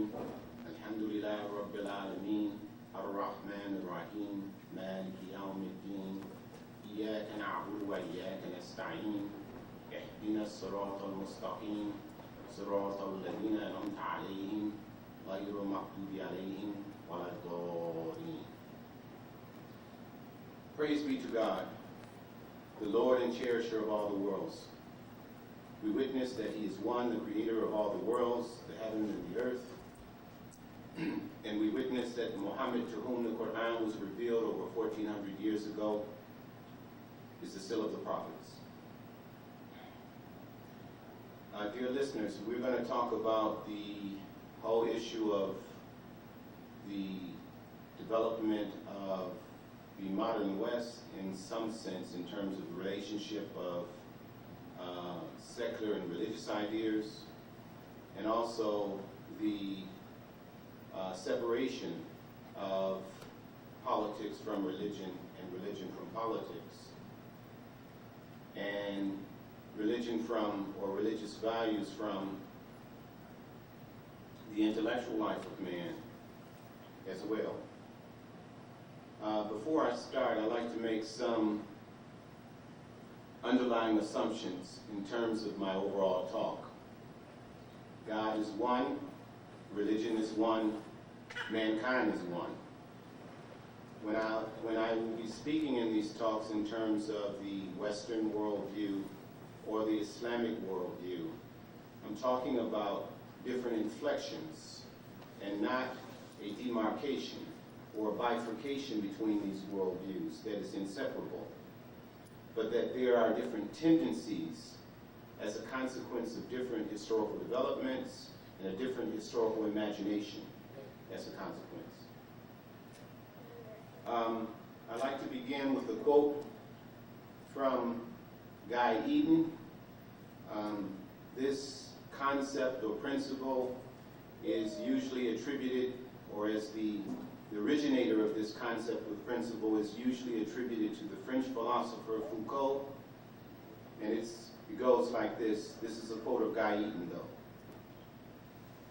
الرحيم الحمد لله رب العالمين الرحمن الرحيم مالك يوم الدين إياك نعبد وإياك نستعين اهدنا الصراط المستقيم صراط الذين أنعمت عليهم غير المغضوب عليهم ولا الضالين. Praise be to God, the Lord and cherisher of all the worlds. We witness that He is one, the creator of all the worlds, the heaven and the earth. And we witness that Muhammad, to whom the Quran was revealed over 1,400 years ago, is the seal of the prophets. Dear listeners, we're going to talk about the whole issue of the development of the modern West in some sense in terms of the relationship of secular and religious ideas, and also the separation of politics from religion and religion from politics, and religion from, or religious values from, the intellectual life of man as well. Before I start, I'd like to make some underlying assumptions in terms of my overall talk. God is one, religion is one, mankind is one. When I will be speaking in these talks in terms of the Western worldview or the Islamic worldview, I'm talking about different inflections and not a demarcation or a bifurcation between these worldviews that is inseparable, but that there are different tendencies as a consequence of different historical developments and a different historical imagination as a consequence. I'd like to begin with a quote from Guy Eden. This concept or principle is usually attributed, or as the originator of this concept or principle is usually attributed to the French philosopher Foucault, and it goes like this. This is a quote of Guy Eden, though.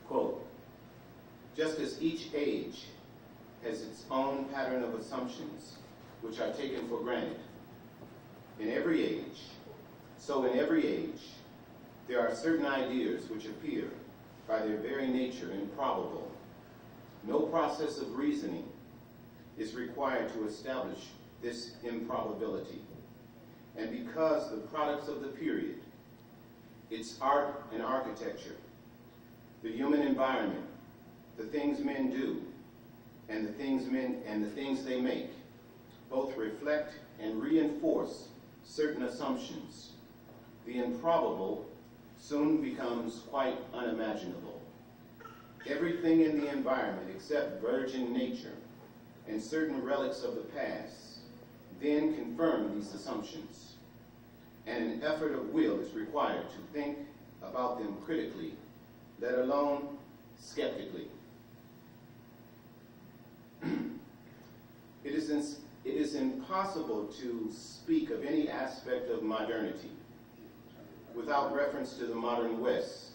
Quote, "Just as each age has its own pattern of assumptions which are taken for granted, in every age, so in every age, there are certain ideas which appear by their very nature improbable. No process of reasoning is required to establish this improbability. And because the products of the period, its art and architecture, the human environment, the things men do, and the things they make, both reflect and reinforce certain assumptions, the improbable soon becomes quite unimaginable. Everything in the environment except virgin nature and certain relics of the past then confirm these assumptions, and an effort of will is required to think about them critically, let alone skeptically. It is impossible to speak of any aspect of modernity without reference to the modern West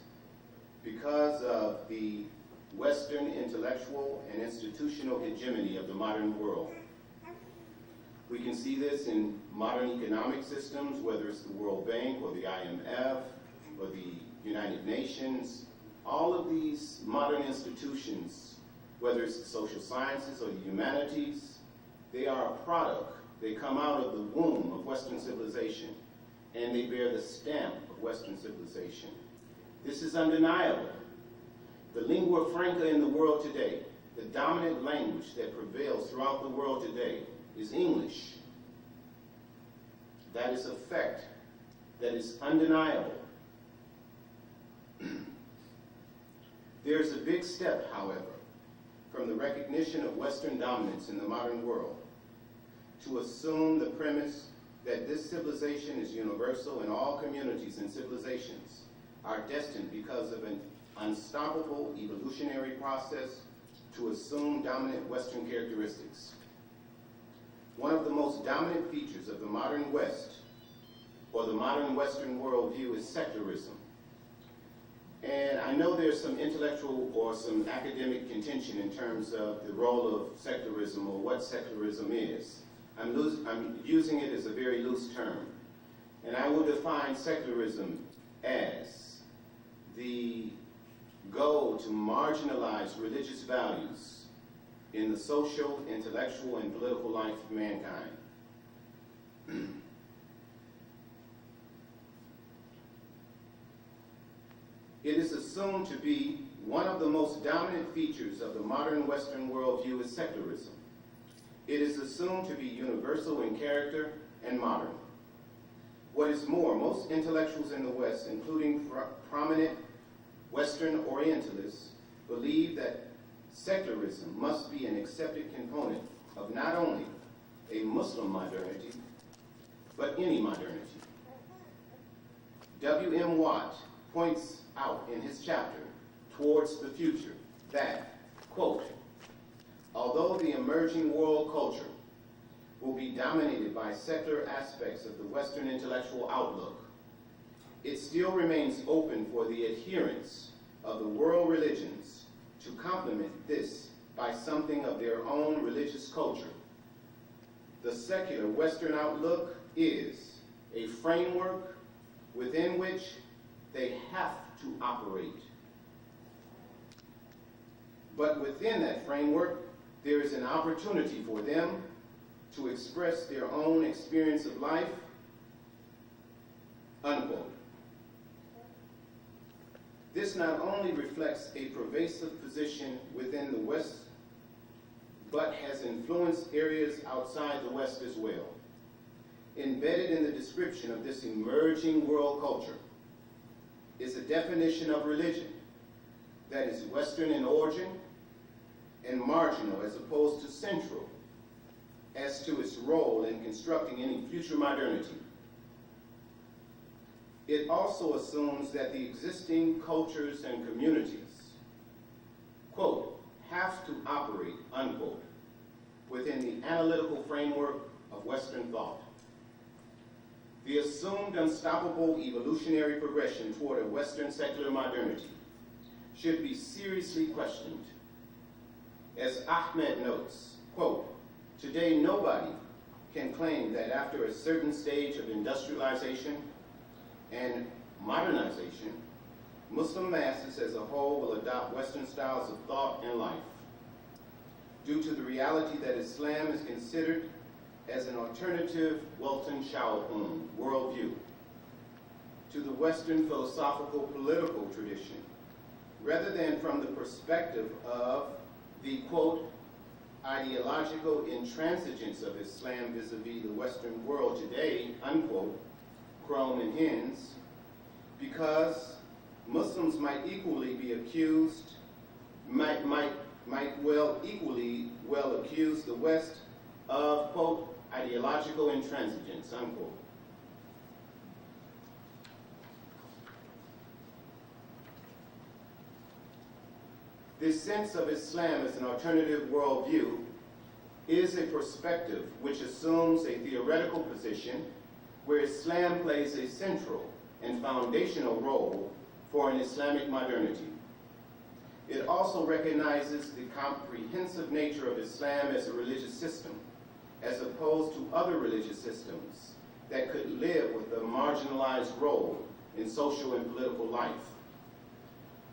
because of the Western intellectual and institutional hegemony of the modern world. We can see this in modern economic systems, whether it's the World Bank or the IMF or the United Nations. All of these modern institutions, whether it's the social sciences or the humanities, they are a product. They come out of the womb of Western civilization, and they bear the stamp of Western civilization. This is undeniable. The lingua franca in the world today, the dominant language that prevails throughout the world today, is English. That is a fact that is undeniable. There's a big step, however, from the recognition of Western dominance in the modern world to assume the premise that this civilization is universal and all communities and civilizations are destined because of an unstoppable evolutionary process to assume dominant Western characteristics. One of the most dominant features of the modern West, or the modern Western worldview, is secularism. And I know there's some intellectual or some academic contention in terms of the role of secularism or what secularism is. I'm using it as a very loose term. And I will define secularism as the goal to marginalize religious values in the social, intellectual, and political life of mankind. It is assumed to be one of the most dominant features of the modern Western worldview is secularism. It is assumed to be universal in character and modern. What is more, most intellectuals in the West, including prominent Western Orientalists, believe that secularism must be an accepted component of not only a Muslim modernity, but any modernity. W.M. Watt points out in his chapter, Towards the Future, that, quote, although the emerging world culture will be dominated by secular aspects of the Western intellectual outlook, it still remains open for the adherents of the world religions to complement this by something of their own religious culture. The secular Western outlook is a framework within which they have to operate. But within that framework, there is an opportunity for them to express their own experience of life, unquote. This not only reflects a pervasive position within the West, but has influenced areas outside the West as well. Embedded in the description of this emerging world culture is a definition of religion that is Western in origin and marginal as opposed to central as to its role in constructing any future modernity. It also assumes that the existing cultures and communities, quote, have to operate, unquote, within the analytical framework of Western thought. The assumed unstoppable evolutionary progression toward a Western secular modernity should be seriously questioned. As Ahmed notes, quote, today nobody can claim that after a certain stage of industrialization and modernization, Muslim masses as a whole will adopt Western styles of thought and life, due to the reality that Islam is considered as an alternative Welton Shao'un worldview to the Western philosophical political tradition, rather than from the perspective of the, quote, ideological intransigence of Islam vis-a-vis the Western world today, unquote, Chrome and Hens, because Muslims might equally be accused, might equally well accuse the West of, quote, ideological intransigence, unquote. This sense of Islam as an alternative worldview is a perspective which assumes a theoretical position where Islam plays a central and foundational role for an Islamic modernity. It also recognizes the comprehensive nature of Islam as a religious system, as opposed to other religious systems that could live with a marginalized role in social and political life.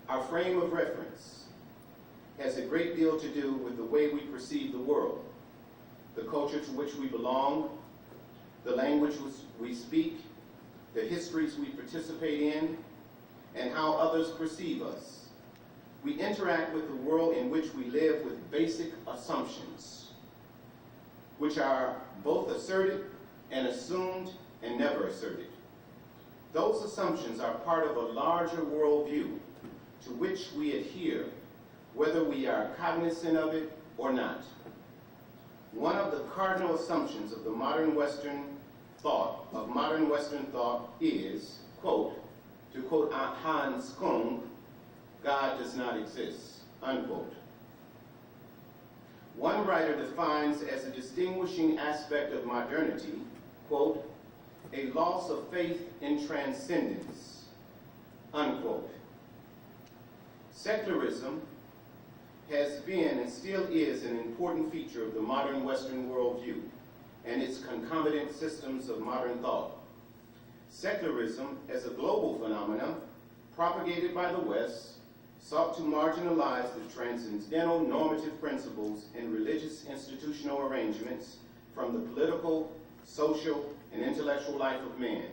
Our frame of reference has a great deal to do with the way we perceive the world, the culture to which we belong, the language we speak, the histories we participate in, and how others perceive us. We interact with the world in which we live with basic assumptions, which are both asserted and assumed and never asserted. Those assumptions are part of a larger worldview to which we adhere, whether we are cognizant of it or not. One of the cardinal assumptions of the modern Western thought, is, quote, to quote Hans Kung, God does not exist, unquote. One writer defines as a distinguishing aspect of modernity, quote, a loss of faith in transcendence, unquote. Secularism has been and still is an important feature of the modern Western worldview and its concomitant systems of modern thought. Secularism, as a global phenomenon, propagated by the West, sought to marginalize the transcendental normative principles in religious institutional arrangements from the political, social, and intellectual life of man.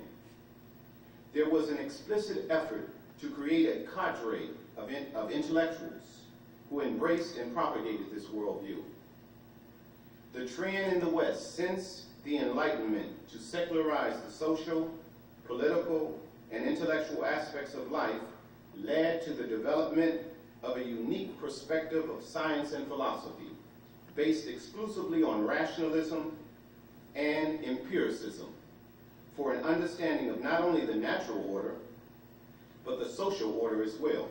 There was an explicit effort to create a cadre of intellectuals who embraced and propagated this worldview. The trend in the West since the Enlightenment to secularize the social, political, and intellectual aspects of life led to the development of a unique perspective of science and philosophy based exclusively on rationalism and empiricism for an understanding of not only the natural order, but the social order as well.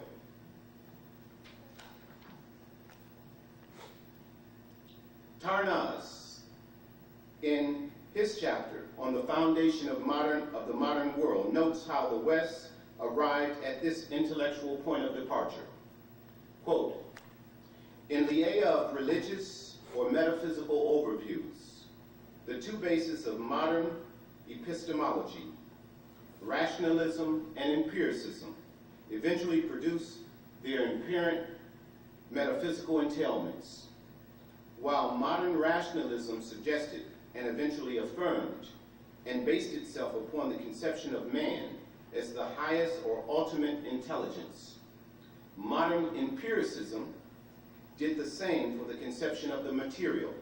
Tarnas, in his chapter on the foundation of the modern world, notes how the West arrived at this intellectual point of departure. Quote, in lieu of religious or metaphysical overviews, the two bases of modern epistemology, rationalism and empiricism, eventually produce their inherent metaphysical entailments, while modern rationalism suggested and eventually affirmed and based itself upon the conception of man as the highest or ultimate intelligence. Modern empiricism did the same for the conception of the material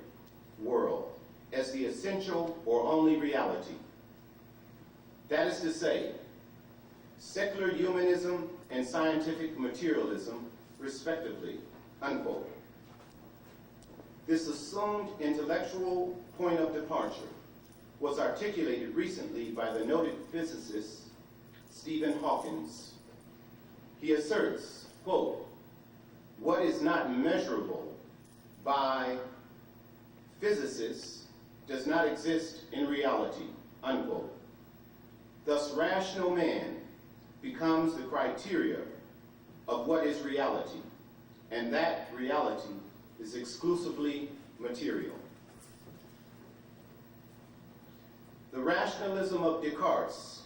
world as the essential or only reality. That is to say, secular humanism and scientific materialism, respectively, unquote. This assumed intellectual point of departure was articulated recently by the noted physicist Stephen Hawking. He asserts, quote, what is not measurable by physicists does not exist in reality, unquote. Thus, rational man becomes the criteria of what is reality, and that reality is exclusively material. The rationalism of Descartes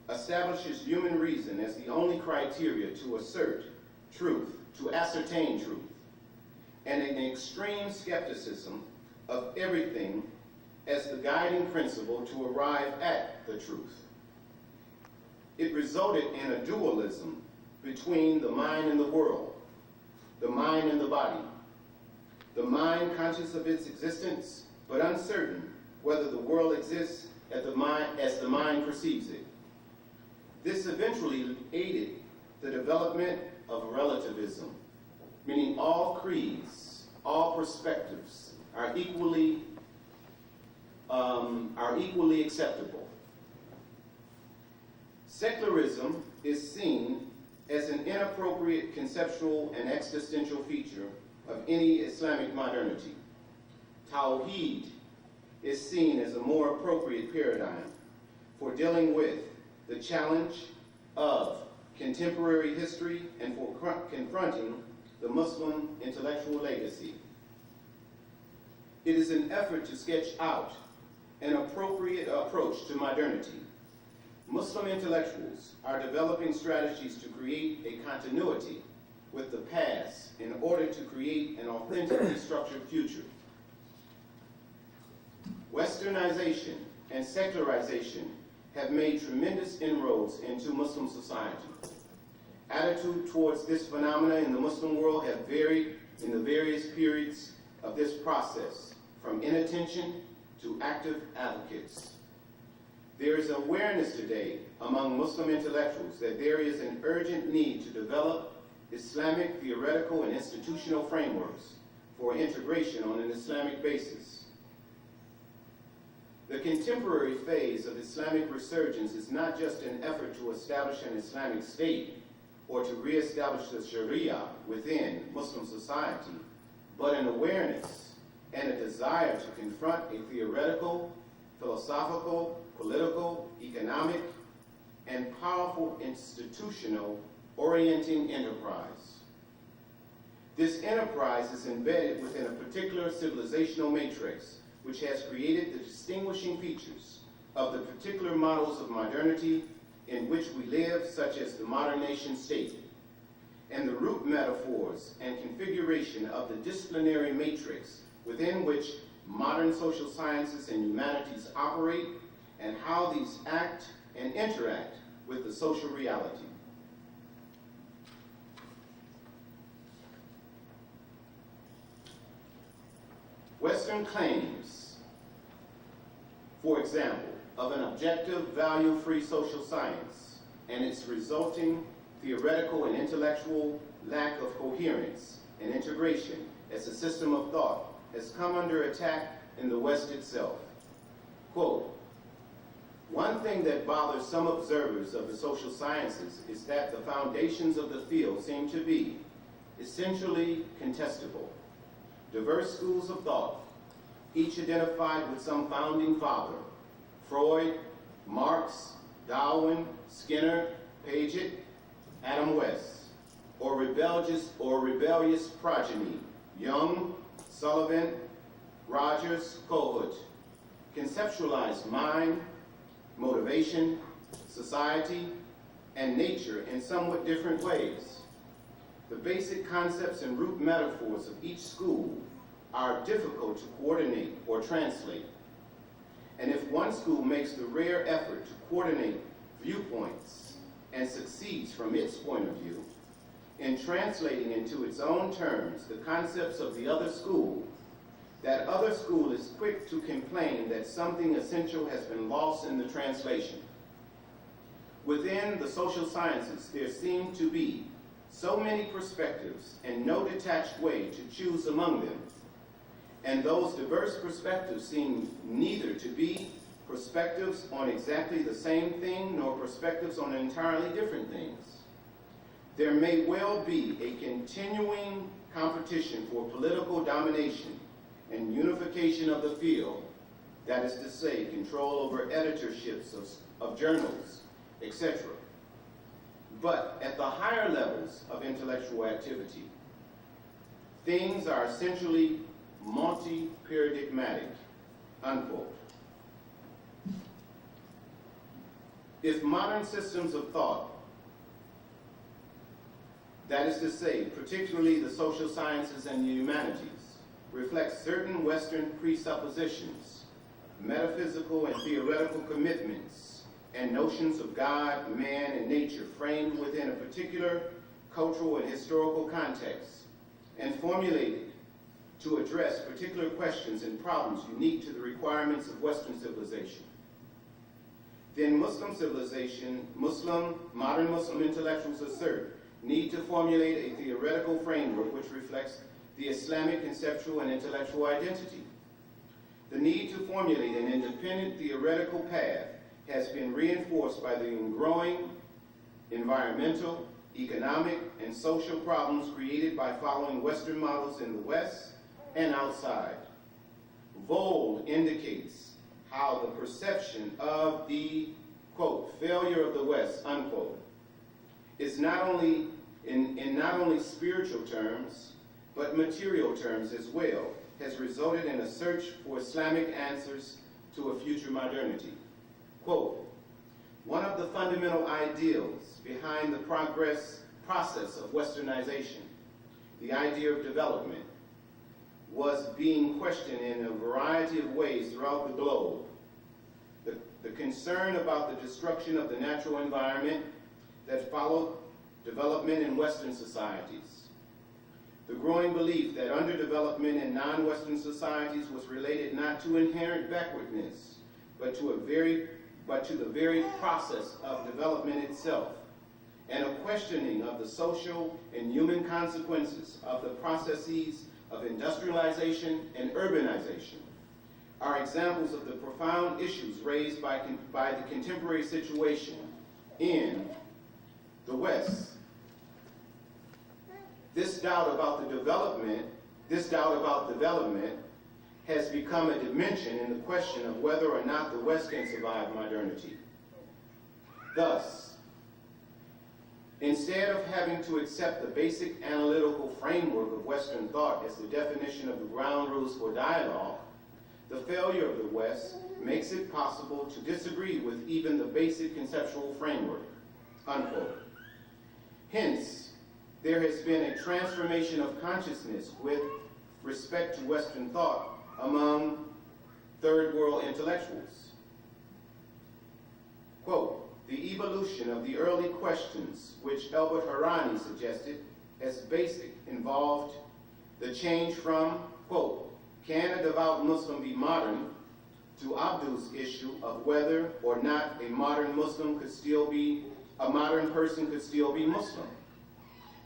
establishes human reason as the only criteria to assert truth, to ascertain truth, and an extreme skepticism of everything as the guiding principle to arrive at the truth. It resulted in a dualism between the mind and the world, the mind and the body, the mind conscious of its existence, but uncertain whether the world exists as the mind perceives it. This eventually aided the development of relativism, meaning all creeds, all perspectives are equally acceptable. Secularism is seen as an inappropriate conceptual and existential feature of any Islamic modernity. Tawheed is seen as a more appropriate paradigm for dealing with the challenge of contemporary history and for confronting the Muslim intellectual legacy. It is an effort to sketch out an appropriate approach to modernity. Muslim intellectuals are developing strategies to create a continuity with the past in order to create an authentically structured future. Westernization and secularization have made tremendous inroads into Muslim society. Attitude towards this phenomena in the Muslim world have varied in the various periods of this process, from inattention to active advocates. There is awareness today among Muslim intellectuals that there is an urgent need to develop Islamic theoretical and institutional frameworks for integration on an Islamic basis. The contemporary phase of Islamic resurgence is not just an effort to establish an Islamic state or to reestablish the Sharia within Muslim society, but an awareness and a desire to confront a theoretical, philosophical, political, economic, and powerful institutional orienting enterprise. This enterprise is embedded within a particular civilizational matrix, which has created the distinguishing features of the particular models of modernity in which we live, such as the modern nation state, and the root metaphors and configuration of the disciplinary matrix within which modern social sciences and humanities operate, and how these act and interact with the social reality. Western claims, for example, of an objective, value-free social science and its resulting theoretical and intellectual lack of coherence and integration as a system of thought has come under attack in the West itself. Quote, "One thing that bothers some observers of the social sciences is that the foundations of the field seem to be essentially contestable. Diverse schools of thought, each identified with some founding father, Freud, Marx, Darwin, Skinner, Paget, Adam West, or rebellious progeny, Jung, Sullivan, Rogers, Kohut, conceptualized mind, motivation, society, and nature in somewhat different ways. The basic concepts and root metaphors of each school are difficult to coordinate or translate. And if one school makes the rare effort to coordinate viewpoints and succeeds from its point of view in translating into its own terms the concepts of the other school, that other school is quick to complain that something essential has been lost in the translation. Within the social sciences, there seem to be so many perspectives and no detached way to choose among them. And those diverse perspectives seem neither to be perspectives on exactly the same thing nor perspectives on entirely different things. There may well be a continuing competition for political domination and unification of the field, that is to say, control over editorships of journals, etc. But at the higher levels of intellectual activity, things are essentially multi-paradigmatic, unquote. If modern systems of thought, that is to say, particularly the social sciences and the humanities, reflect certain Western presuppositions, metaphysical and theoretical commitments, and notions of God, man, and nature framed within a particular cultural and historical context, and formulated to address particular questions and problems unique to the requirements of Western civilization. Then Muslim civilization, modern Muslim intellectuals assert, need to formulate a theoretical framework which reflects the Islamic conceptual and intellectual identity. The need to formulate an independent theoretical path has been reinforced by the growing environmental, economic, and social problems created by following Western models in the West and outside. Vold indicates how the perception of the, quote, failure of the West, unquote, is not only in not only spiritual terms, but material terms as well, has resulted in a search for Islamic answers to a future modernity. Quote, "One of the fundamental ideals behind the process of Westernization, the idea of development, was being questioned in a variety of ways throughout the globe. The concern about the destruction of the natural environment that followed development in Western societies. The growing belief that underdevelopment in non-Western societies was related not to inherent backwardness, but to the very process of development itself, and a questioning of the social and human consequences of the processes of industrialization and urbanization are examples of the profound issues raised by the contemporary situation in the West. This doubt about development has become a dimension in the question of whether or not the West can survive modernity. Thus, Instead of having to accept the basic analytical framework of Western thought as the definition of the ground rules for dialogue, the failure of the West makes it possible to disagree with even the basic conceptual framework, unquote. Hence, there has been a transformation of consciousness with respect to Western thought among third world intellectuals. Quote, the evolution of the early questions, which Albert Harani suggested as basic, involved the change from, quote, can a devout Muslim be modern, to Abdul's issue of whether or not a modern person could still be Muslim.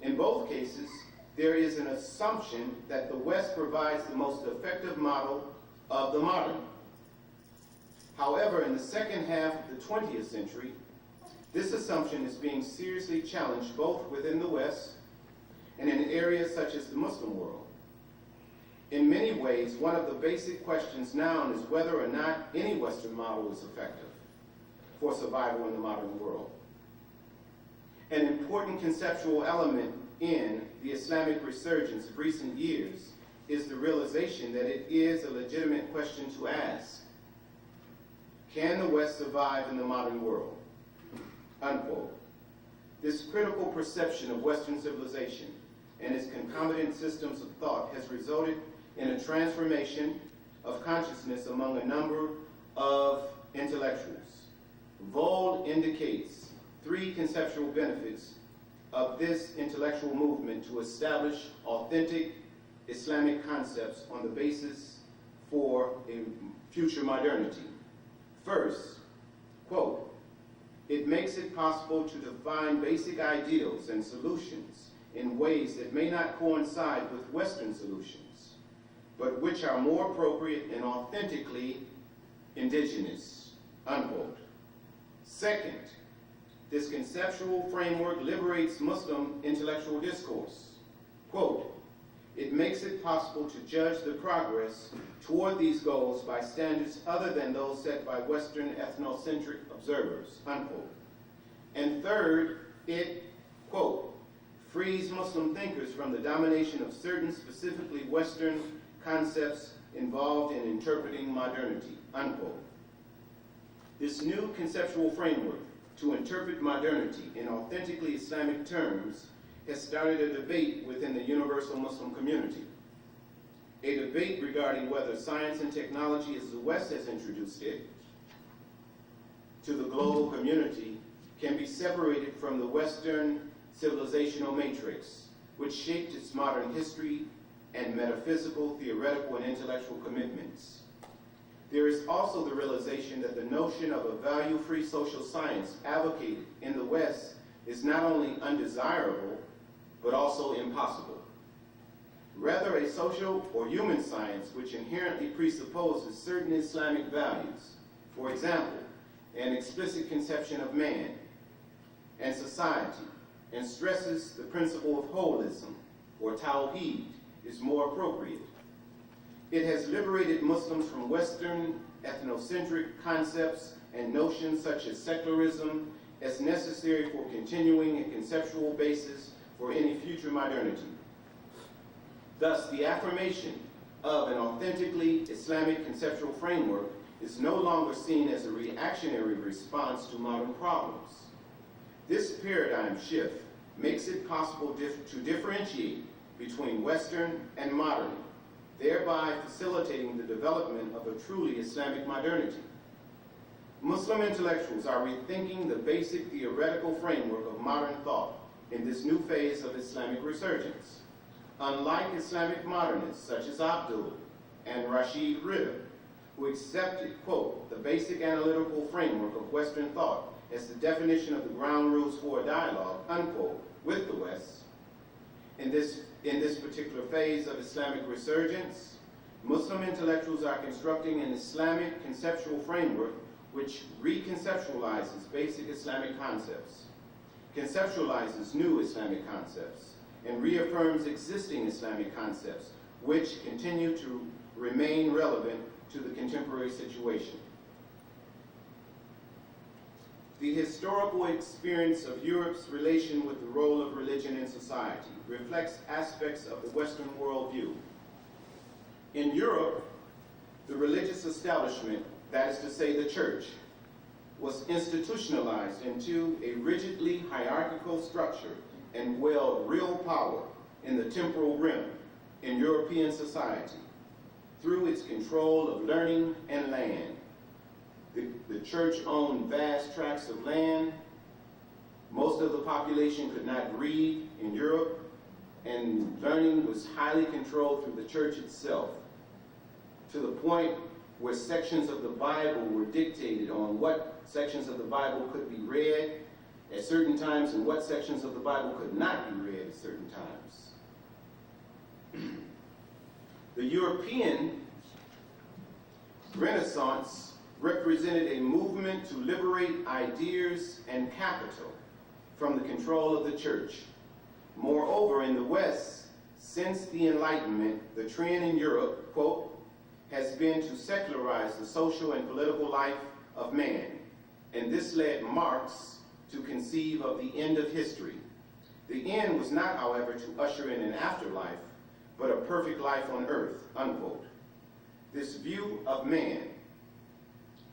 In both cases, there is an assumption that the West provides the most effective model of the modern. However, in the second half of the 20th century, this assumption is being seriously challenged both within the West and in areas such as the Muslim world. In many ways, one of the basic questions now is whether or not any Western model is effective for survival in the modern world. An important conceptual element in the Islamic resurgence of recent years is the realization that it is a legitimate question to ask. Can the West survive in the modern world? Unquote. This critical perception of Western civilization and its concomitant systems of thought has resulted in a transformation of consciousness among a number of intellectuals. Vold indicates three conceptual benefits of this intellectual movement to establish authentic Islamic concepts on the basis for a future modernity. First, quote, it makes it possible to define basic ideals and solutions in ways that may not coincide with Western solutions, but which are more appropriate and authentically indigenous, unquote. Second, this conceptual framework liberates Muslim intellectual discourse. Quote, it makes it possible to judge the progress toward these goals by standards other than those set by Western ethnocentric observers, unquote. And third, it, quote, frees Muslim thinkers from the domination of certain specifically Western concepts involved in interpreting modernity, unquote. This new conceptual framework to interpret modernity in authentically Islamic terms has started a debate within the universal Muslim community. A debate regarding whether science and technology as the West has introduced it to the global community can be separated from the Western civilizational matrix, which shaped its modern history and metaphysical, theoretical, and intellectual commitments. There is also the realization that the notion of a value-free social science advocated in the West is not only undesirable, but also impossible. Rather, a social or human science which inherently presupposes certain Islamic values, for example, an explicit conception of man and society, and stresses the principle of holism, or tawheed, is more appropriate. It has liberated Muslims from Western ethnocentric concepts and notions such as secularism as necessary for continuing a conceptual basis for any future modernity. Thus, the affirmation of an authentically Islamic conceptual framework is no longer seen as a reactionary response to modern problems. This paradigm shift makes it possible to differentiate between Western and modern, thereby facilitating the development of a truly Islamic modernity. Muslim intellectuals are rethinking the basic theoretical framework of modern thought in this new phase of Islamic resurgence. Unlike Islamic modernists such as Abdul and Rashid Rida, who accepted, quote, the basic analytical framework of Western thought as the definition of the ground rules for a dialogue, unquote, with the West. In this particular phase of Islamic resurgence, Muslim intellectuals are constructing an Islamic conceptual framework which reconceptualizes basic Islamic concepts, conceptualizes new Islamic concepts, and reaffirms existing Islamic concepts which continue to remain relevant to the contemporary situation. The historical experience of Europe's relation with the role of religion in society reflects aspects of the Western worldview. In Europe, the religious establishment, that is to say the church, was institutionalized into a rigidly hierarchical structure and wield real power in the temporal realm in European society through its control of learning and land. The church owned vast tracts of land. Most of the population could not read in Europe, and learning was highly controlled through the church itself, to the point where sections of the Bible were dictated on what sections of the Bible could be read at certain times and what sections of the Bible could not be read at certain times. The European Renaissance represented a movement to liberate ideas and capital from the control of the church. Moreover, in the West, since the Enlightenment, the trend in Europe, quote, has been to secularize the social and political life of man, and this led Marx to conceive of the end of history. The end was not, however, to usher in an afterlife, but a perfect life on earth, unquote. This view of man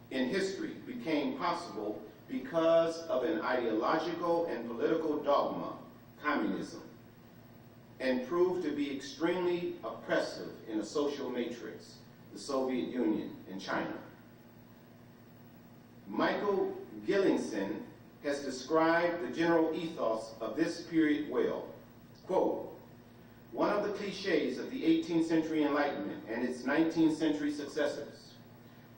in history became possible because of an ideological and political dogma, communism, and proved to be extremely oppressive in a social matrix, the Soviet Union and China. Michael Gillinson has described the general ethos of this period well. Quote, one of the cliches of the 18th century Enlightenment and its 19th century successors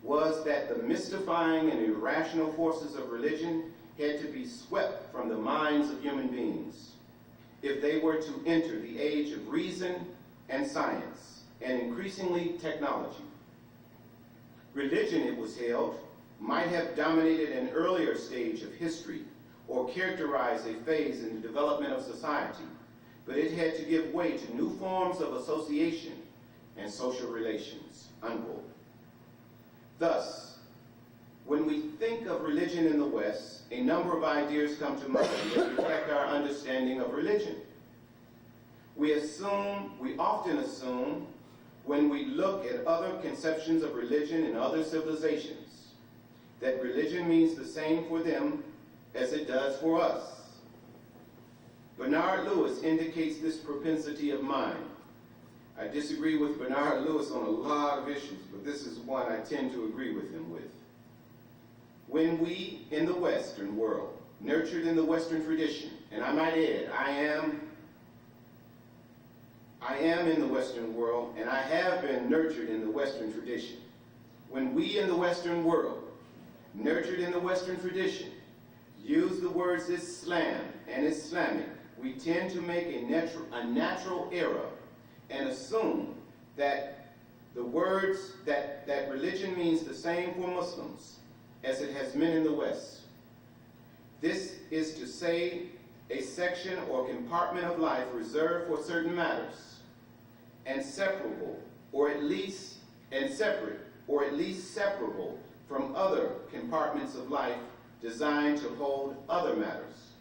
was that the mystifying and irrational forces of religion had to be swept from the minds of human beings if they were to enter the age of reason and science, and increasingly technology. Religion, it was held, might have dominated an earlier stage of history or characterized a phase in the development of society, but it had to give way to new forms of association and social relations, unquote. Thus, when we think of religion in the West, a number of ideas come to mind that reflect our understanding of religion. We often assume, when we look at other conceptions of religion in other civilizations, that religion means the same for them as it does for us. Bernard Lewis indicates this propensity of mind. I disagree with Bernard Lewis on a lot of issues, but this is one I tend to agree with him with. When we, in the Western world, nurtured in the Western tradition, and I might add, I am in the Western world, and I have been nurtured in the Western tradition. When we in the Western world, nurtured in the Western tradition, use the words Islam and Islamic, we tend to make a natural error and assume that the words, that religion means the same for Muslims as it has meant in the West. This is to say a section or compartment of life reserved for certain matters, and separable, or at least separable from other compartments of life designed to hold other matters.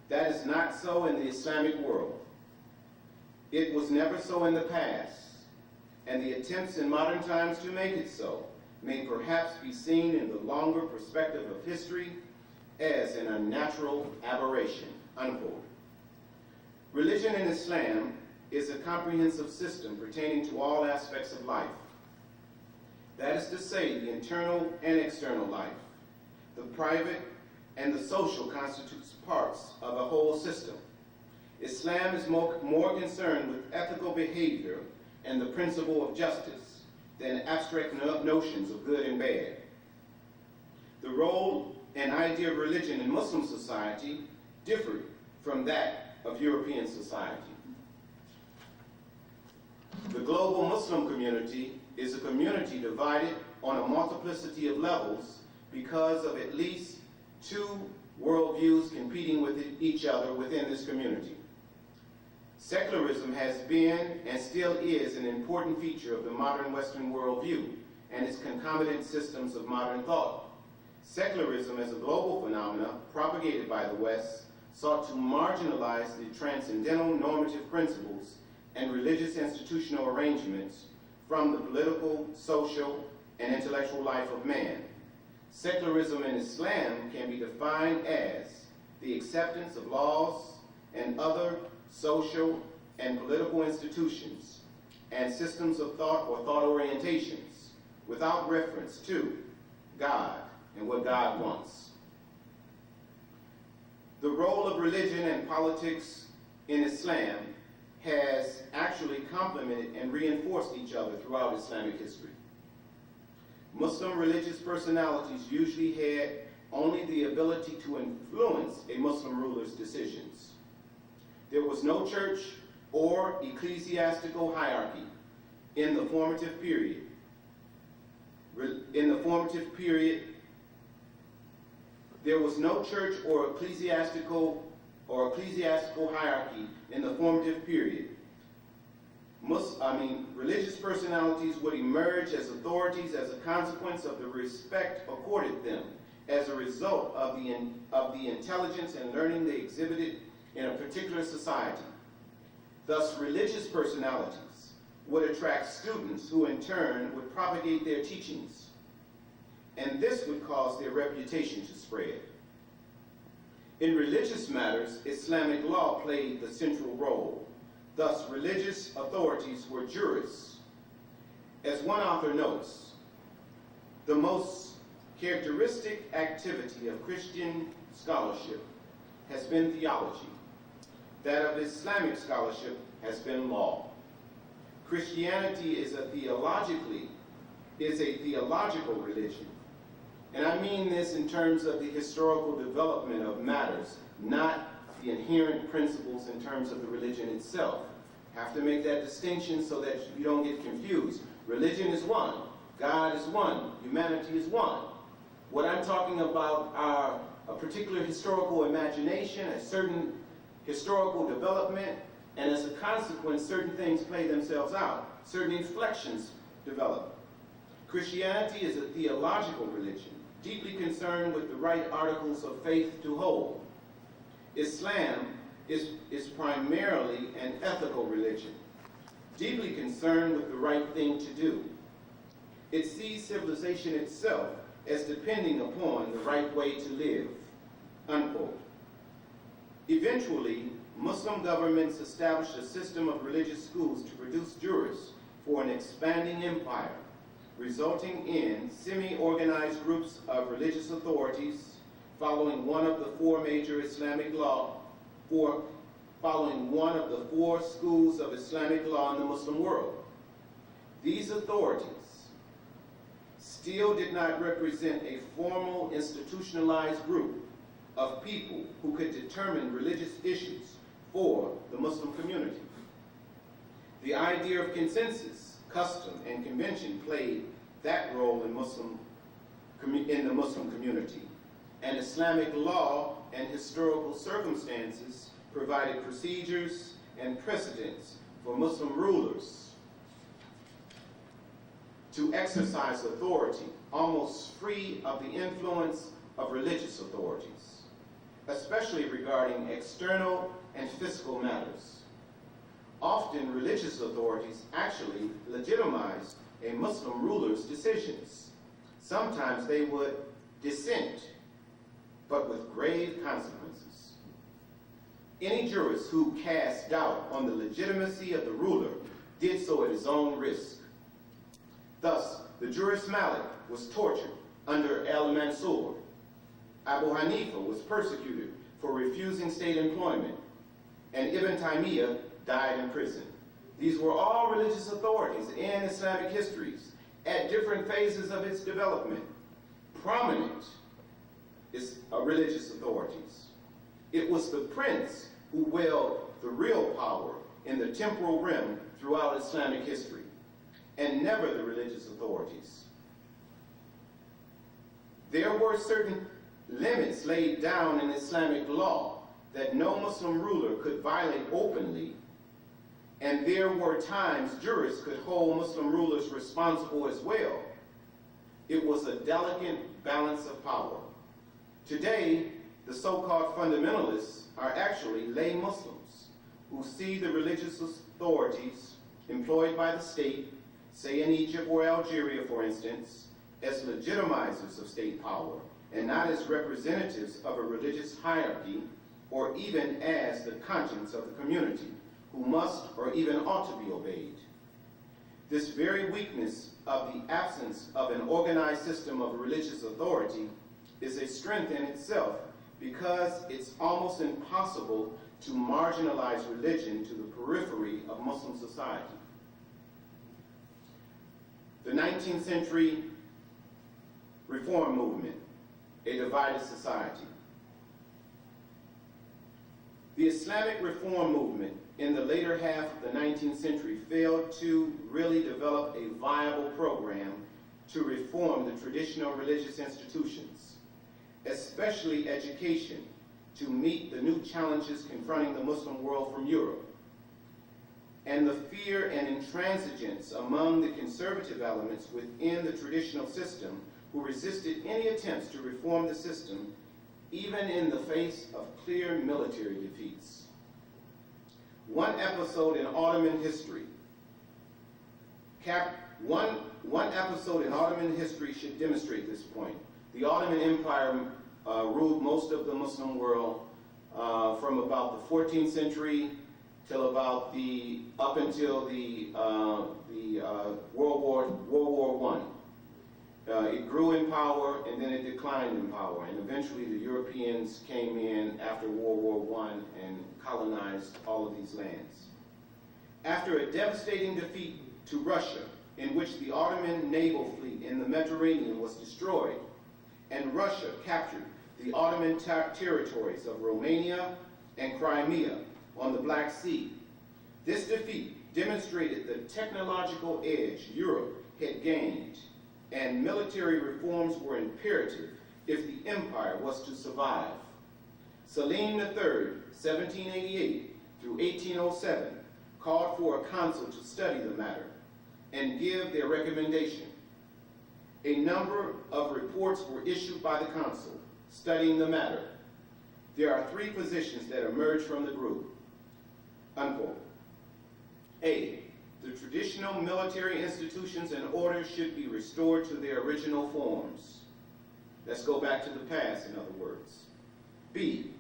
That is not so in the Islamic world. It was never so in the past, and the attempts in modern times to make it so may perhaps be seen in the longer perspective of history as an unnatural aberration, unquote. Religion in Islam is a comprehensive system pertaining to all aspects of life. That is to say, the internal and external life, the private and the social constitutes parts of a whole system. Islam is more concerned with ethical behavior and the principle of justice than abstract notions of good and bad. The role and idea of religion in Muslim society differed from that of European society. The global Muslim community is a community divided on a multiplicity of levels because of at least two worldviews competing with each other within this community. Secularism has been and still is an important feature of the modern Western worldview and its concomitant systems of modern thought. Secularism, as a global phenomenon propagated by the West, sought to marginalize the transcendental normative principles and religious institutional arrangements from the political, social, and intellectual life of man. Secularism in Islam can be defined as the acceptance of laws and other social and political institutions and systems of thought or thought orientations without reference to God and what God wants. The role of religion and politics in Islam has actually complemented and reinforced each other throughout Islamic history. Muslim religious personalities usually had only the ability to influence a Muslim ruler's decisions. There was no church or ecclesiastical hierarchy in the formative period. There was no church or ecclesiastical hierarchy in the formative period. Religious personalities would emerge as authorities as a consequence of the respect accorded them as a result of the intelligence and learning they exhibited in a particular society. Thus, religious personalities would attract students who in turn would propagate their teachings, and this would cause their reputation to spread. In religious matters, Islamic law played the central role. Thus, religious authorities were jurists. As one author notes, the most characteristic activity of Christian scholarship has been theology. That of Islamic scholarship has been law. Christianity is a theological religion. And I mean this in terms of the historical development of matters, not the inherent principles in terms of the religion itself. Have to make that distinction so that you don't get confused. Religion is one. God is one. Humanity is one. What I'm talking about are a particular historical imagination, a certain historical development, and as a consequence, certain things play themselves out. Certain inflections develop. Christianity is a theological religion, deeply concerned with the right articles of faith to hold. Islam is primarily an ethical religion, deeply concerned with the right thing to do. It sees civilization itself as depending upon the right way to live, unquote. Eventually, Muslim governments established a system of religious schools to produce jurists for an expanding empire, resulting in semi-organized groups of religious authorities following one of the four schools of Islamic law in the Muslim world. These authorities still did not represent a formal institutionalized group of people who could determine religious issues for the Muslim community. The idea of consensus, custom, and convention played that role in the Muslim community, and Islamic law and historical circumstances provided procedures and precedents for Muslim rulers to exercise authority almost free of the influence of religious authorities, especially regarding external and fiscal matters. Often, religious authorities actually legitimized a Muslim ruler's decisions. Sometimes they would dissent, but with grave consequences. Any jurist who cast doubt on the legitimacy of the ruler did so at his own risk. Thus, the jurist Malik was tortured under al-Mansur. Abu Hanifa was persecuted for refusing state employment, and Ibn Taymiyyah died in prison. These were all religious authorities in Islamic histories at different phases of its development. Prominent religious authorities. It was the prince who wield the real power in the temporal realm throughout Islamic history, and never the religious authorities. There were certain limits laid down in Islamic law that no Muslim ruler could violate openly, and there were times jurists could hold Muslim rulers responsible as well. It was a delicate balance of power. Today, the so-called fundamentalists are actually lay Muslims who see the religious authorities employed by the state, say in Egypt or Algeria, for instance, as legitimizers of state power and not as representatives of a religious hierarchy or even as the conscience of the community who must or even ought to be obeyed. This very weakness of the absence of an organized system of religious authority is a strength in itself because it's almost impossible to marginalize religion to the periphery of Muslim society. The 19th century reform movement, a divided society. The Islamic reform movement in the later half of the 19th century failed to really develop a viable program to reform the traditional religious institutions, especially education, to meet the new challenges confronting the Muslim world from Europe. And the fear and intransigence among the conservative elements within the traditional system who resisted any attempts to reform the system, even in the face of clear military defeats. One episode in Ottoman history should demonstrate this point. The Ottoman Empire ruled most of the Muslim world from about the 14th century till about up until the World War I. It grew in power and then it declined in power, and eventually the Europeans came in after World War I and colonized all of these lands. After a devastating defeat to Russia, in which the Ottoman naval fleet in the Mediterranean was destroyed, and Russia captured the Ottoman territories of Romania and Crimea on the Black Sea. This defeat demonstrated the technological edge Europe had gained, and military reforms were imperative if the empire was to survive. Selim III, 1788 through 1807, called for a council to study the matter and give their recommendation. A number of reports were issued by the council studying the matter. There are three positions that emerged from the group. Unquote. A, the traditional military institutions and orders should be restored to their original forms. Let's go back to the past, in other words. B,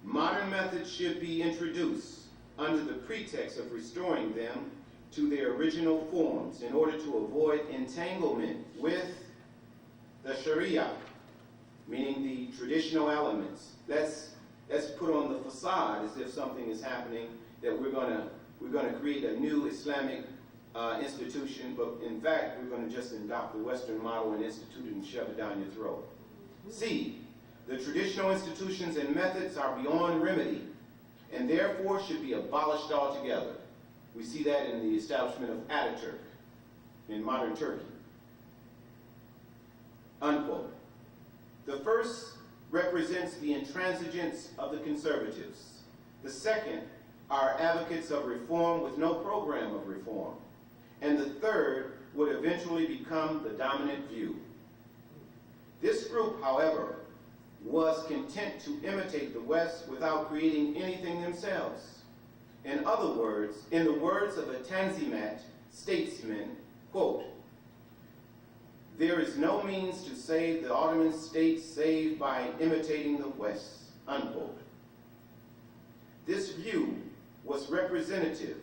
modern methods should be introduced under the pretext of restoring them to their original forms in order to avoid entanglement with the Sharia, meaning the traditional elements. Let's put on the facade as if something is happening, that we're going to create a new Islamic institution, but in fact we're going to just adopt the Western model and institute it and shove it down your throat. C, the traditional institutions and methods are beyond remedy and therefore should be abolished altogether. We see that in the establishment of Ataturk in modern Turkey. Unquote. The first represents the intransigence of the conservatives. The second are advocates of reform with no program of reform. And the third would eventually become the dominant view. This group, however, was content to imitate the West without creating anything themselves. In other words, in the words of a Tanzimat statesman, quote, "There is no means to save the Ottoman state save by imitating the West," unquote. This view was representative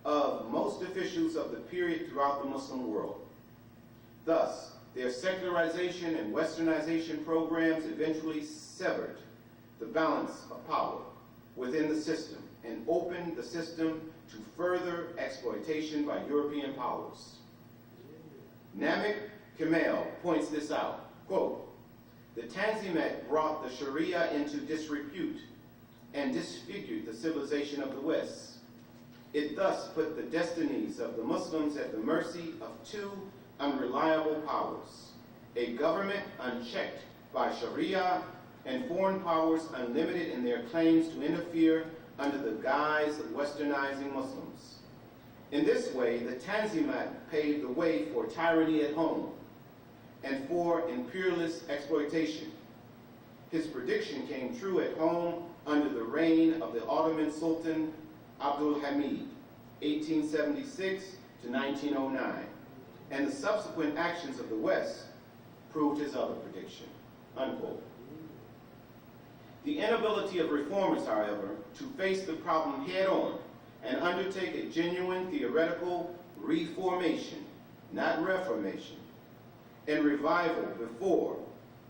of most officials of the period throughout the Muslim world. Thus, their secularization and westernization programs eventually severed the balance of power within the system and opened the system to further exploitation by European powers. Namik Kemal points this out, quote, "The Tanzimat brought the Sharia into disrepute and disfigured the civilization of the West. It thus put the destinies of the Muslims at the mercy of two unreliable powers, a government unchecked by Sharia and foreign powers unlimited in their claims to interfere under the guise of westernizing Muslims. In this way, the Tanzimat paved the way for tyranny at home and for imperialist exploitation. His prediction came true at home under the reign of the Ottoman Sultan Abdul Hamid, 1876 to 1909, and the subsequent actions of the West proved his other prediction, unquote. The inability of reformers, however, to face the problem head-on and undertake a genuine theoretical reformation, not reformation, and revival before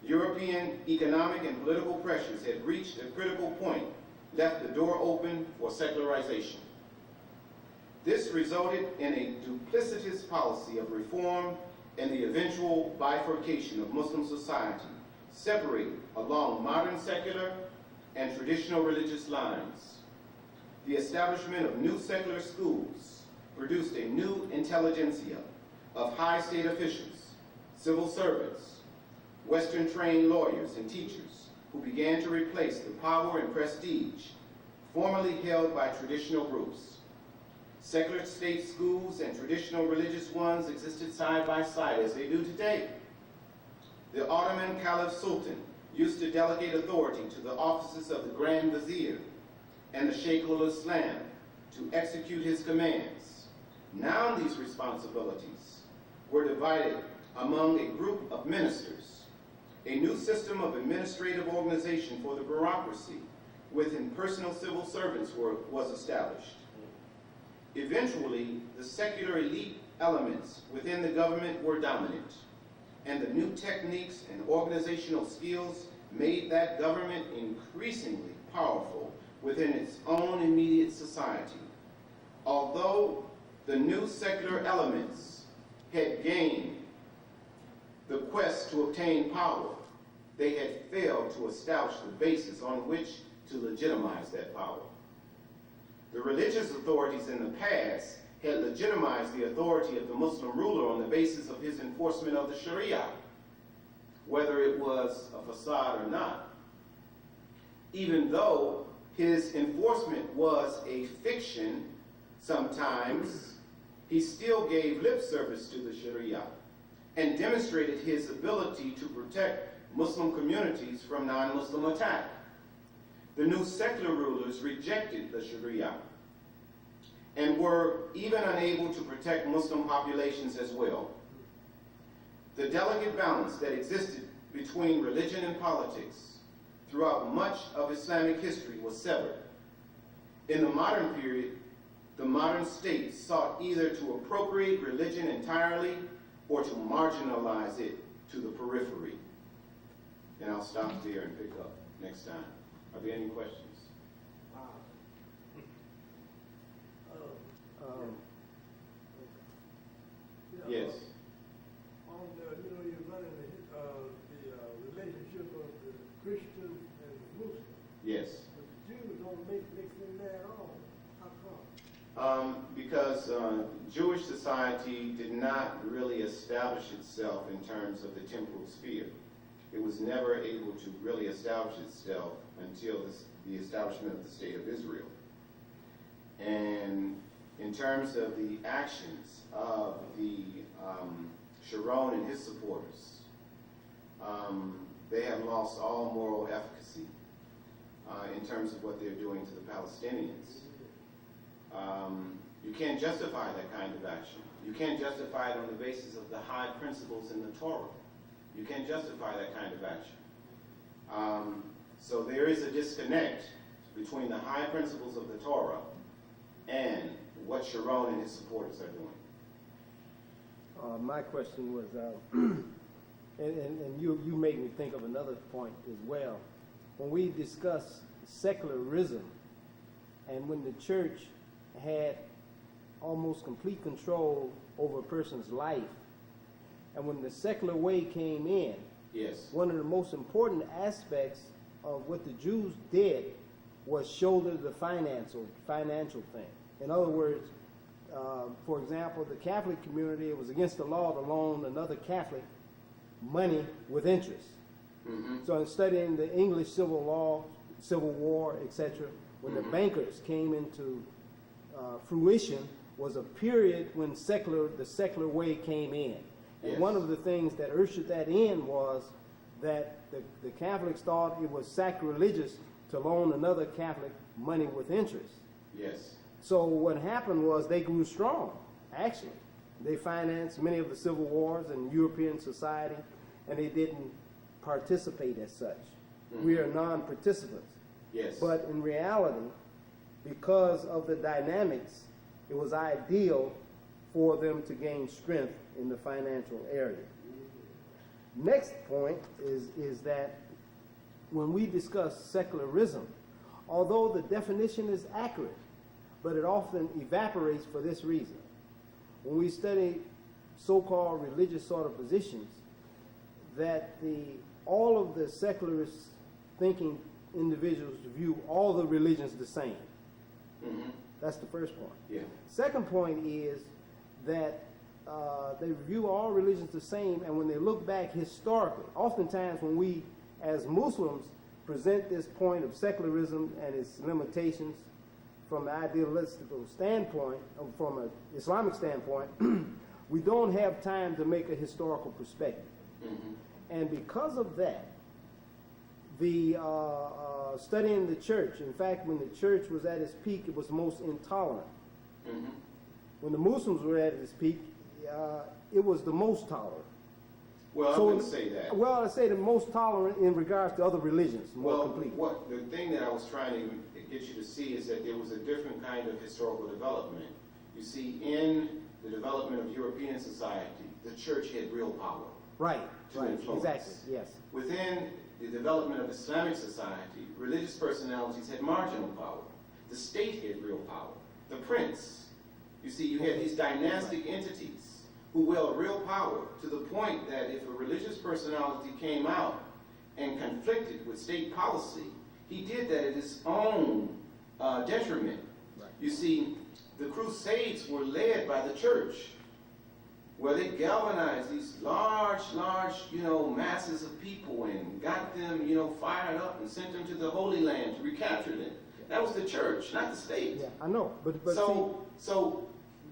European economic and political pressures had reached a critical point, left the door open for secularization. This resulted in a duplicitous policy of reform and the eventual bifurcation of Muslim society, separated along modern secular and traditional religious lines. The establishment of new secular schools produced a new intelligentsia of high state officials, civil servants, Western-trained lawyers and teachers who began to replace the power and prestige formerly held by traditional groups. Secular state schools and traditional religious ones existed side by side as they do today. The Ottoman Caliph Sultan used to delegate authority to the offices of the Grand Vizier and the Sheikh al-Islam to execute his commands. Now these responsibilities were divided among a group of ministers. A new system of administrative organization for the bureaucracy with impersonal civil servants was established. Eventually, the secular elite elements within the government were dominant, and the new techniques and organizational skills made that government increasingly powerful within its own immediate society. Although the new secular elements had gained the quest to obtain power, they had failed to establish the basis on which to legitimize that power. The religious authorities in the past had legitimized the authority of the Muslim ruler on the basis of his enforcement of the Sharia, whether it was a facade or not. Even though his enforcement was a fiction, sometimes he still gave lip service to the Sharia and demonstrated his ability to protect Muslim communities from non-Muslim attack. The new secular rulers rejected the Sharia and were even unable to protect Muslim populations as well. The delicate balance that existed between religion and politics throughout much of Islamic history was severed. In the modern period, the modern state sought either to appropriate religion entirely or to marginalize it to the periphery. And I'll stop there and pick up next time. Are there any questions? Yes. On the, you're running the relationship of the Christian and the Muslim. Yes. But the Jews don't mix in there at all. How come? Because Jewish society did not really establish itself in terms of the temporal sphere. It was never able to really establish itself until the establishment of the State of Israel. And in terms of the actions of the Sharon and his supporters, they have lost all moral efficacy in terms of what they're doing to the Palestinians. You can't justify that kind of action. You can't justify it on the basis of the high principles in the Torah. You can't justify that kind of action. So there is a disconnect between the high principles of the Torah and what Sharon and his supporters are doing. My question was, and you made me think of another point as well. When we discuss secularism, and when the church had almost complete control over a person's life, and when the secular way came in, yes, one of the most important aspects of what the Jews did was shoulder the financial thing. In other words, for example, the Catholic community, it was against the law to loan another Catholic money with interest. Mm-hmm. So in studying the English civil law, Civil War, etc., when the bankers came into fruition, was a period when the secular way came in. And Yes. one of the things that ushered that in was that the Catholics thought it was sacrilegious to loan another Catholic money with interest. Yes. So what happened was they grew strong, actually. They financed many of the civil wars in European society, and they didn't participate as such. We are non-participants. Yes. But in reality, because of the dynamics, it was ideal for them to gain strength in the financial area. Next point is that when we discuss secularism, although the definition is accurate, but it often evaporates for this reason. When we study so-called religious sort of positions, that all of the secularist thinking individuals view all the religions the same. Mm-hmm. That's the first point. Yeah. Second point is that they view all religions the same, and when they look back historically, oftentimes when we as Muslims present this point of secularism and its limitations from an idealistical standpoint, from an Islamic standpoint, we don't have time to make a historical perspective. Mm-hmm. And because of that, the studying the church, in fact, when the church was at its peak, it was most intolerant. Mm-hmm. When the Muslims were at its peak, it was the most tolerant. Well, So I wouldn't say that. Well, I say the most tolerant in regards to other religions, more completely. What the thing that I was trying to get you to see is that there was a different kind of historical development. You see, in the development of European society, the church had real power. Right, To right, influence. exactly, yes. Within the development of Islamic society, religious personalities had marginal power. The state had real power. The prince. You see, you had these dynastic entities who wield real power to the point that if a religious personality came out and conflicted with state policy, he did that at his own detriment. Right. You see, the Crusades were led by the church, where they galvanized these large, masses of people and got them, fired up and sent them to the Holy Land to recapture them. That was the church, not the state. Yeah, I know, but So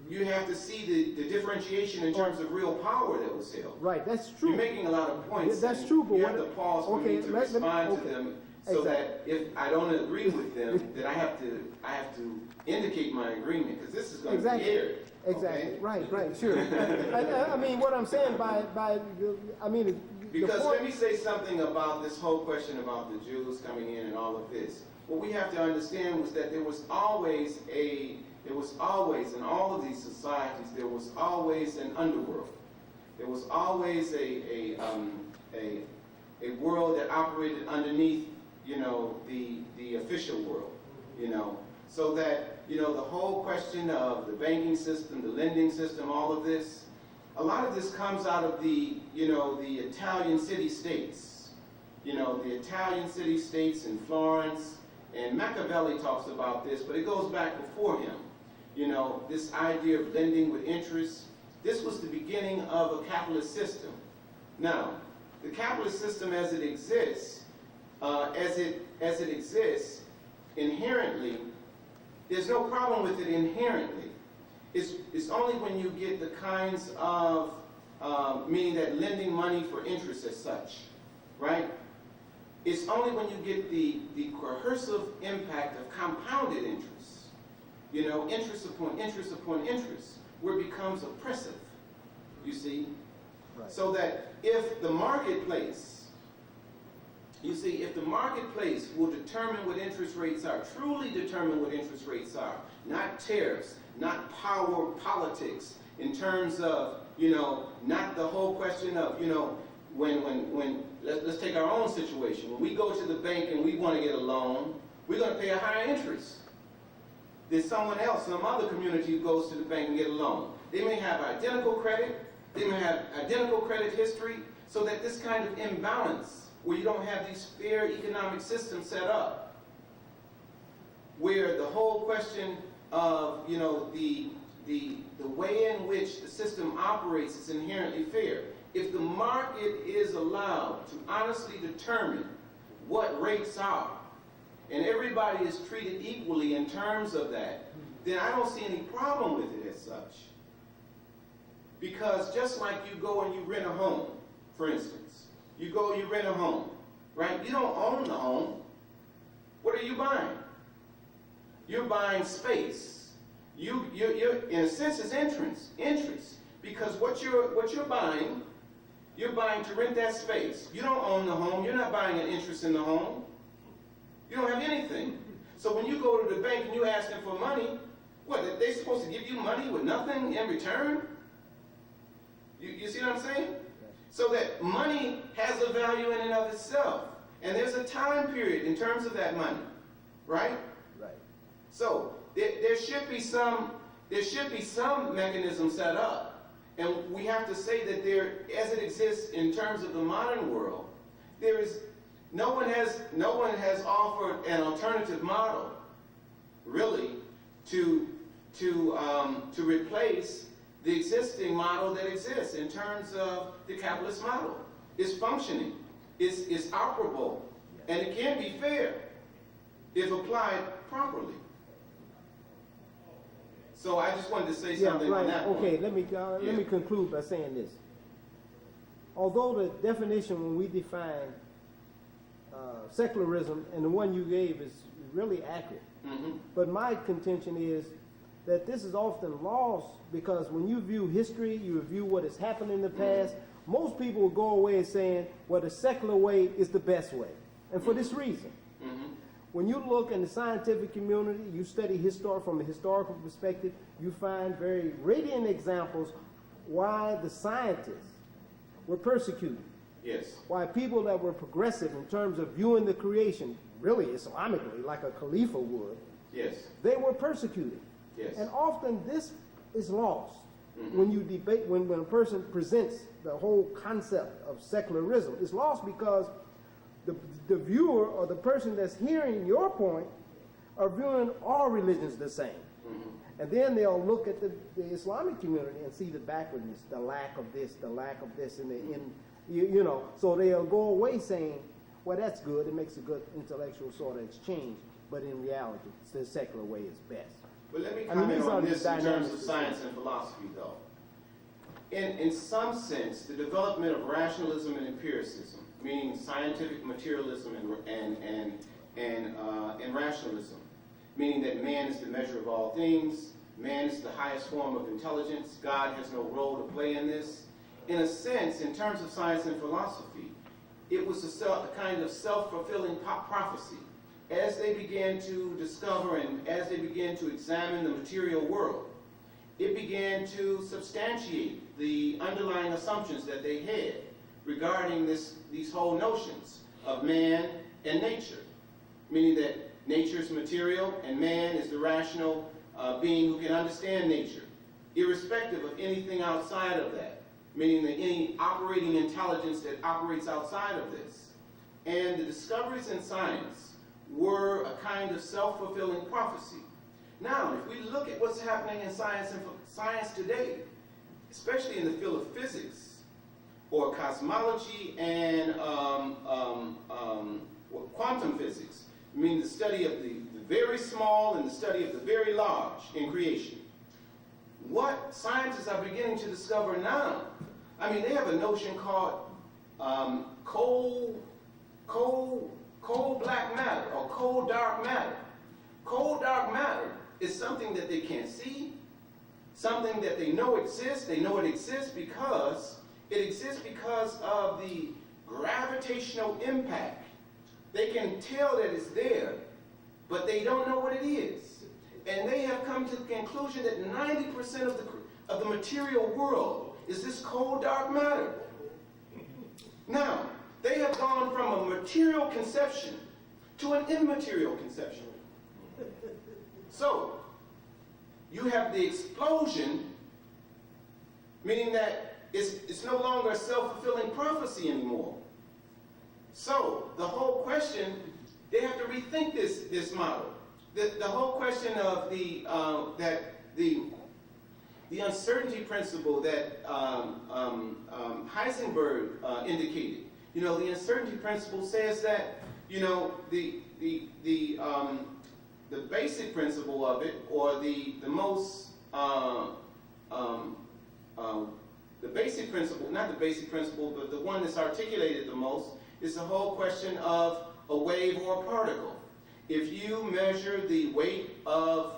you have to see the differentiation in terms of real power that was held. right, that's true. You're making a lot of points. Yeah, that's and true, but you what- have to pause for okay, me to let me- respond okay. to them, so that if I don't agree with them, that I have to indicate my agreement, because this is going to be Exactly. aired. Exactly, okay? right, sure. I mean, what I'm saying Because let me say something about this whole question about the Jews coming in and all of this. What we have to understand was that there was always in all of these societies, there was always an underworld. There was always a world that operated underneath, the official world, so that, the whole question of the banking system, the lending system, all of this, a lot of this comes out of the Italian city-states. The Italian city-states in Florence, and Machiavelli talks about this, but it goes back before him. This idea of lending with interest, this was the beginning of a capitalist system. Now, the capitalist system as it exists, inherently, there's no problem with it inherently. It's only when you get the kinds of, meaning that lending money for interest as such, right? It's only when you get the coercive impact of compounded interest, interest upon interest upon interest, where it becomes oppressive, you see? Right. So that if the marketplace will determine what interest rates are, truly determine what interest rates are, not tariffs, not power politics, in terms of, not the whole question of, let's take our own situation. When we go to the bank and we want to get a loan, we're going to pay a higher interest than someone else, some other community who goes to the bank and get a loan. They may have identical credit, they may have identical credit history, so that this kind of imbalance, where you don't have these fair economic systems set up, where the whole question of, the way in which the system operates is inherently fair. If the market is allowed to honestly determine what rates are, and everybody is treated equally in terms of that, then I don't see any problem with it as such. Because just like you go and you rent a home, for instance, You go, you rent a home, right? You don't own the home. What are you buying? You're buying space. You're in a sense, it's interest, because what you're buying to rent that space. You don't own the home. You're not buying an interest in the home. You don't have anything. So when you go to the bank and you ask them for money, what, are they supposed to give you money with nothing in return? You see what I'm saying? So that money has a value in and of itself. And there's a time period in terms of that money, right? Right. So there should be some mechanism set up. And we have to say that there, as it exists in terms of the modern world, there is no one has offered an alternative model, really, to replace the existing model that exists in terms of the capitalist model. It's functioning, it's operable, and it can be fair if applied properly. So I just wanted to say something on that point. Okay, let me conclude by saying this. Although the definition when we define secularism and the one you gave is really accurate, but my contention is that this is often lost because when you view history, you view what has happened in the past, most people will go away saying, well, the secular way is the best way. And for this reason, when you look in the scientific community, you study from a historical perspective, you find very radiant examples why the scientists were persecuted. Yes. Why people that were progressive in terms of viewing the creation, really Islamically, like a Khalifa would, Yes. they were persecuted. Yes. And often this is lost when you debate, when a person presents the whole concept of secularism. It's lost because the viewer or the person that's hearing your point are viewing all religions the same. And then they'll look at the Islamic community and see the backwardness, the lack of this, and you know, so they'll go away saying, well, that's good, it makes a good intellectual sort of exchange, but in reality, the secular way is best. But let me comment on this in terms of science and philosophy, though. In some sense, the development of rationalism and empiricism, meaning scientific materialism and rationalism, meaning that man is the measure of all things, man is the highest form of intelligence, God has no role to play in this. In a sense, in terms of science and philosophy, it was a kind of self-fulfilling prophecy. As they began to discover and as they began to examine the material world, it began to substantiate the underlying assumptions that they had regarding these whole notions of man and nature, meaning that nature is material and man is the rational being who can understand nature, irrespective of anything outside of that, meaning that any operating intelligence that operates outside of this. And the discoveries in science were a kind of self-fulfilling prophecy. Now, if we look at what's happening in science today, especially in the field of physics, or cosmology and quantum physics, meaning the study of the very small and the study of the very large in creation. What scientists are beginning to discover now, I mean, they have a notion called cold black matter or cold dark matter. Cold dark matter is something that they can't see, something that they know exists. They know it exists because of the gravitational impact. They can tell that it's there, but they don't know what it is. And they have come to the conclusion that 90% of the material world is this cold dark matter. Now, they have gone from a material conception to an immaterial conception. So, you have the explosion, meaning that it's no longer a self-fulfilling prophecy anymore. So, the whole question, they have to rethink this model. The whole question of the uncertainty principle that Heisenberg indicated. You know, the uncertainty principle says that, you know, the basic principle of it, or the most The basic principle, not the basic principle, but the one that's articulated the most, is the whole question of a wave or a particle. If you measure the weight of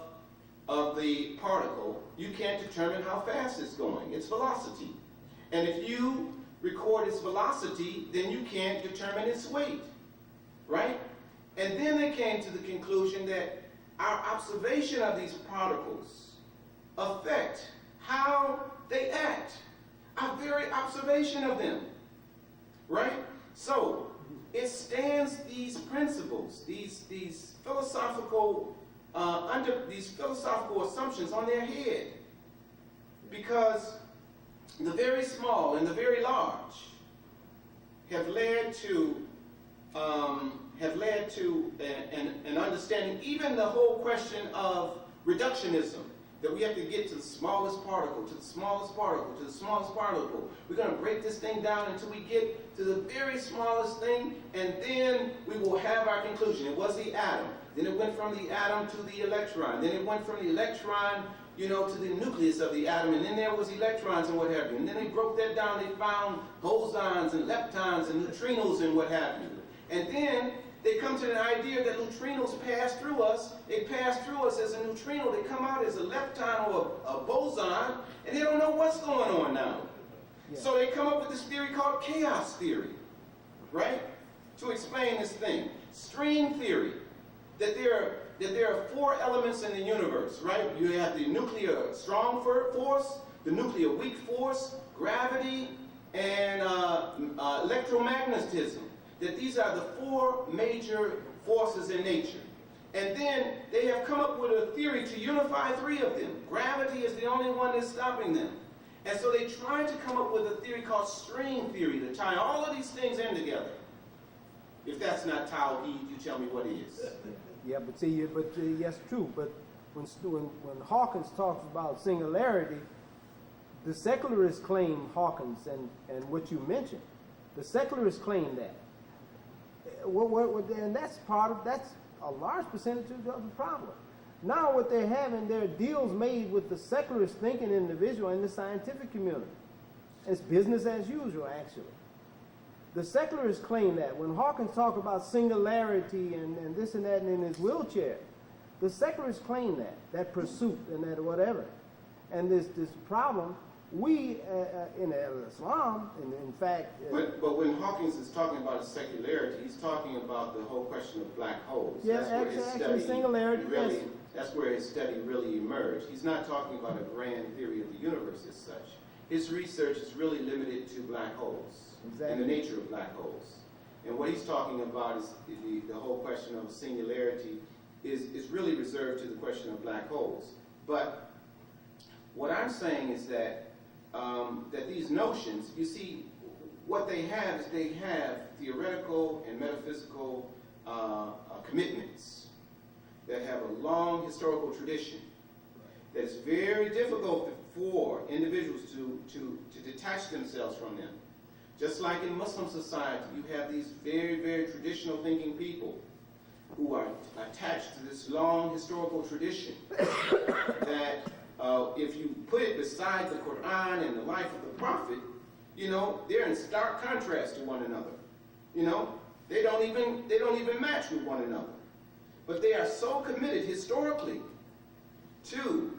the particle, you can't determine how fast it's going, its velocity. And if you record its velocity, then you can't determine its weight, right? And then they came to the conclusion that our observation of these particles affect how they act, our very observation of them, right? So it stands these principles, these philosophical assumptions on their head, because the very small and the very large have led to an understanding, even the whole question of reductionism, that we have to get to the smallest particle, to the smallest particle, to the smallest particle. We're going to break this thing down until we get to the very smallest thing, and then we will have our conclusion. It was the atom. Then it went from the atom to the electron. Then it went from the electron, to the nucleus of the atom, and then there was electrons and what have you. And then they broke that down. They found bosons and leptons and neutrinos and what have you. And then they come to the idea that neutrinos pass through us. They pass through us as a neutrino. They come out as a lepton or a boson, and they don't know what's going on now. Yeah. So they come up with this theory called chaos theory, right? To explain this thing. String theory, that there are four elements in the universe, right? You have the nuclear strong force, the nuclear weak force, gravity, and electromagnetism. That these are the four major forces in nature. And then they have come up with a theory to unify three of them. Gravity is the only one that's stopping them. And so they tried to come up with a theory called string theory to tie all of these things in together. If that's not Tawhid, you tell me what is. Yeah, but yes, true. But when Hawkins talks about singularity, the secularists claim Hawkins and what you mentioned. The secularists claim that. And that's a large percentage of the problem. Now what they're having, there are deals made with the secularist thinking individual and the scientific community. It's business as usual, actually. The secularists claim that. When Hawkins talks about singularity and this and that and in his wheelchair, the secularists claim that pursuit and that whatever. And this problem, we in Islam, and in fact... But when Hawkins is talking about secularity, he's talking about the whole question of black holes. Yes, actually singularity, really, yes. That's where his study really emerged. He's not talking about a grand theory of the universe as such. His research is really limited to black holes. Exactly. And the nature of black holes. And what he's talking about is the whole question of singularity is really reserved to the question of black holes. But what I'm saying is that these notions, you see, what they have is they have theoretical and metaphysical commitments that have a long historical tradition. That it's very difficult for individuals to detach themselves from them. Just like in Muslim society, you have these very, very traditional thinking people who are attached to this long historical tradition that if you put it beside the Quran and the life of the Prophet, they're in stark contrast to one another. They don't even match with one another. But they are so committed historically to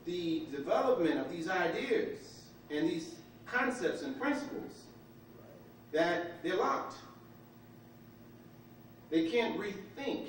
the development of these ideas and these concepts and principles that they're locked. They can't rethink